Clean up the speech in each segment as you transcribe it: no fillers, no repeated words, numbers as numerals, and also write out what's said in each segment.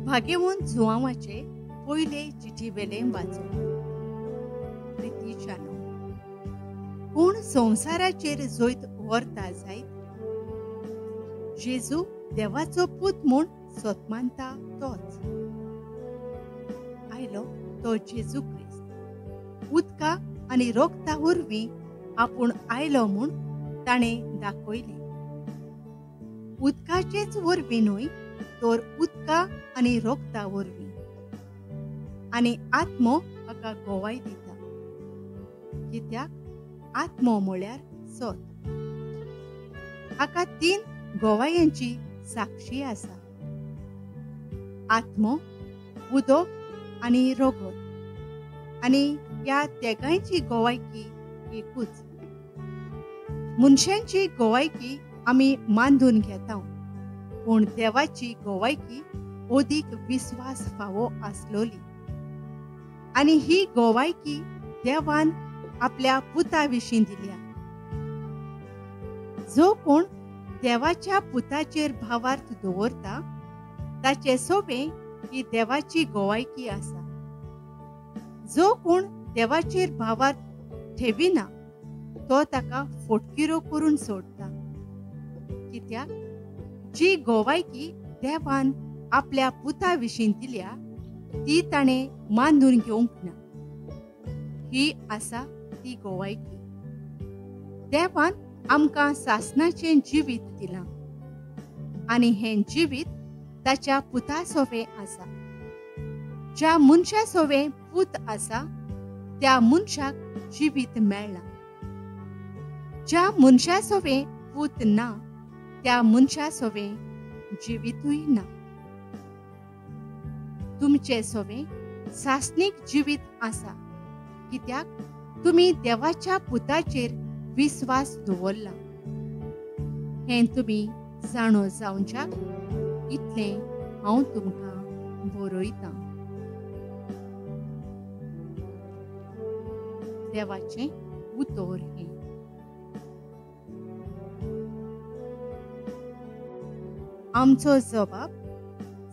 भाग्यवंत जुआंवाचे पयले चिठी वेलें वाचून प्रितीच्यानो कोण संवसाराचेर जैत व्हरता जायत जेजू देवाचो पूत म्हूण सोतमानता तोच आयलो तो जेजू क्रिस्त उदका आनी रोगता वरवीं आपूण आयलो म्हूण ताणें दाखयलें उदकाचेच वरवीं न्हय तर उदका आनी रोगता वरवीं आनी आत्मो हाका गोवाय दिता कित्याक आत्मो म्हळ्यार सोत हाका 3 गोवायांची साक्षी आसा आत्मो उदक आनी रोगत आनी ह्या तेगांयची गोवायकी एकूच मनशांची गोवायकी आमी मानून घेता पूण देवाची गोवायकी ओदीक विस्वास फावो आसलोली आनी ही गोवायकी देवान आपल्या पुता विशीं दिल्या जो कोण देवाच्या पुताचेर भावार्थ दवरता ताचे सोबे ही देवाची गोवायकी आसा जो कोण देवाचेर भावार्थ ठेविना तो ताका फोटकिरो करून सोडता कित्याक जी गोवायकी देवान आपल्या पुता विशीं दिल्या ती ताणें मानून घेवंक ना ही आसा ती गोवायकी देवान आमकां सासणाचें जिवीत दिलां आनी हें जिवीत ताच्या पुता सोबे आसा ज्या मनशा सोबे पूत आसा त्या मनशाक जिवीत मेळ्ळां ज्या मनशा सोबे पूत ना त्या मनशा सोबे जिवीतूय ना तुमचे सोबे सासणीक जिवीत आसा कित्याक तुमी देवाच्या पुताचेर विस्वास दवरला हें तुमी जाणो जावच्याक इतलें हांव तुमकां बरयतां देवाचें उतर हें आमचो जबाब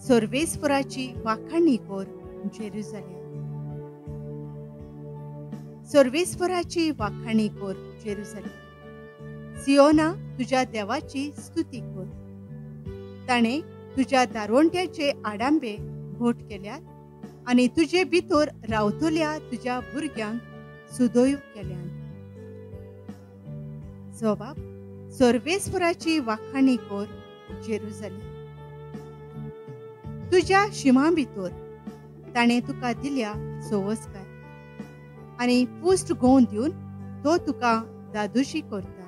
सर्वेस्पराची वाखाणणी कर जेरुसलेम सर्वेस्पराची वाखाणणी कर जेरुसलेम सियोना तुज्या देवाची स्तुती कर ताणें तुज्या दारोंट्याचे आडांबे घोट केल्यात आनी तुजे भितर रावतल्या तुज्या भुरग्यांक सुदैव केल्यात जबाब सर्वेस्पराची वाखाणणी कर जेरुसलेम तुज्या शिमा भितर ताणें तुका दिल्या संवस्कार आनी पुस्ट गोवन दिवन तो तुका दादोशी करता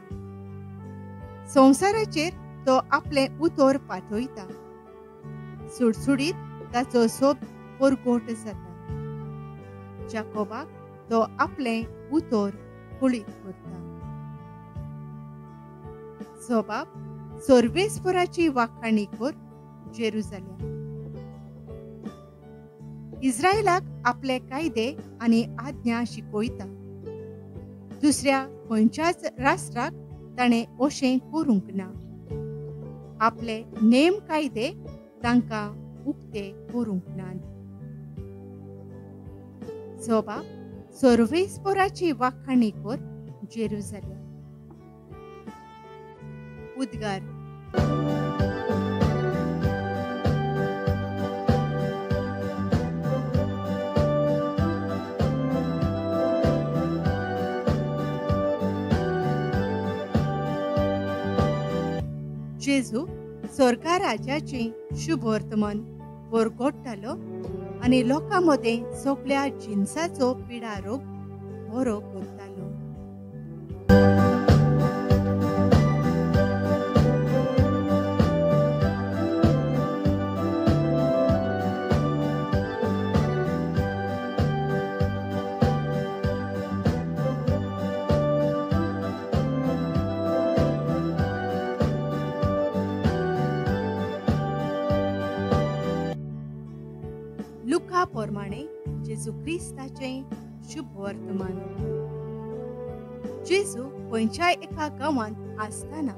संवसाराचेर तो आपलें उतर पाठयता सुडसुडीत ताचो सोब परगोट जाता जाकोबाक तो आपलें उतर कुळीत करता जबाब सर्वेस्पराची वाखाणणी कर जेरुसलेम इस्रायलाक आपले कायदे आनी आज्ञा शिकयता दुसऱ्या खंयच्याच राष्ट्राक ताणें अशें करूंक ना आपले नेम कायदे तांकां उक्ते करूंक नात जबाब सर्वेस्पराची वाखाणणी कर जेरुसलेम उद्गार जेजू स्वर्गा राजाचें शुभ वर्तमान वरगोडटालो आनी लोकां मदें सगळ्या जिन्साचो पिडा रोग बरो करतालो लुका प्रमाणे जेजू क्रिस्ताचें शुभ वर्तमान जेजू खंयच्याय एका गांवांत आसतना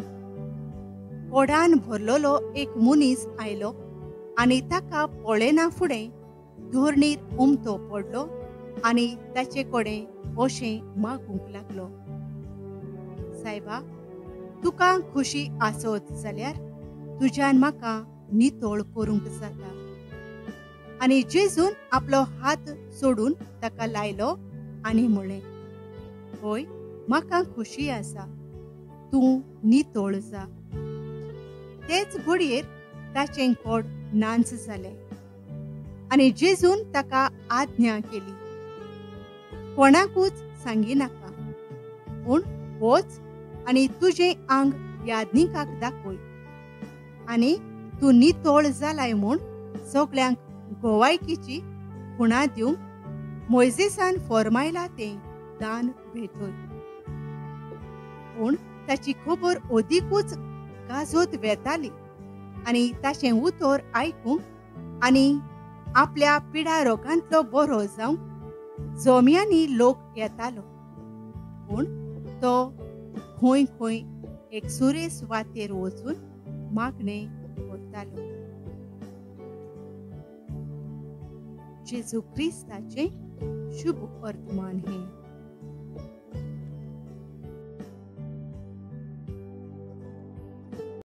कोडान भरलोलो एक मनीस आयलो आनी ताका पळयना फुडें धोरणीर उमतो पडलो आनी ताचे कडेन अशें मागूंक लागलो, सायबा, तुका खुशी आसत जाल्यार तुज्यान म्हाका नितळ करूंक जाता. आनी जेजून आपलो हात सोडून ताका लायलो आनी म्हणलें, होय, म्हाका खुशी आसा, तूं नितळ जा. तेच घडयेर ताचें कोड नांच जालें आनी जेजून ताका आज्ञा केली, कोणाकूच सांगिनाका, पूण वच आनी तुजें आंग याजनिकाक दाखय आनी तूं नितळ जालाय म्हूण सगळ्यांक गोवायकीची खुणा दिवंक मोइजेसान फर्मायला तें दान भेटय. पूण ताची खबर ओदीकूच गाजत वेताली आनी ताचें उतर आयकूंक आनी आपल्या पिडा रोगांतलो बरो जावंक जोम्यांनी लोक येतालो. पूण तो खंय खंय एक सुरेस वाटेर वचून मागणें करतालो. जेजू क्रिस्ताचें शुभ वर्तमान हे.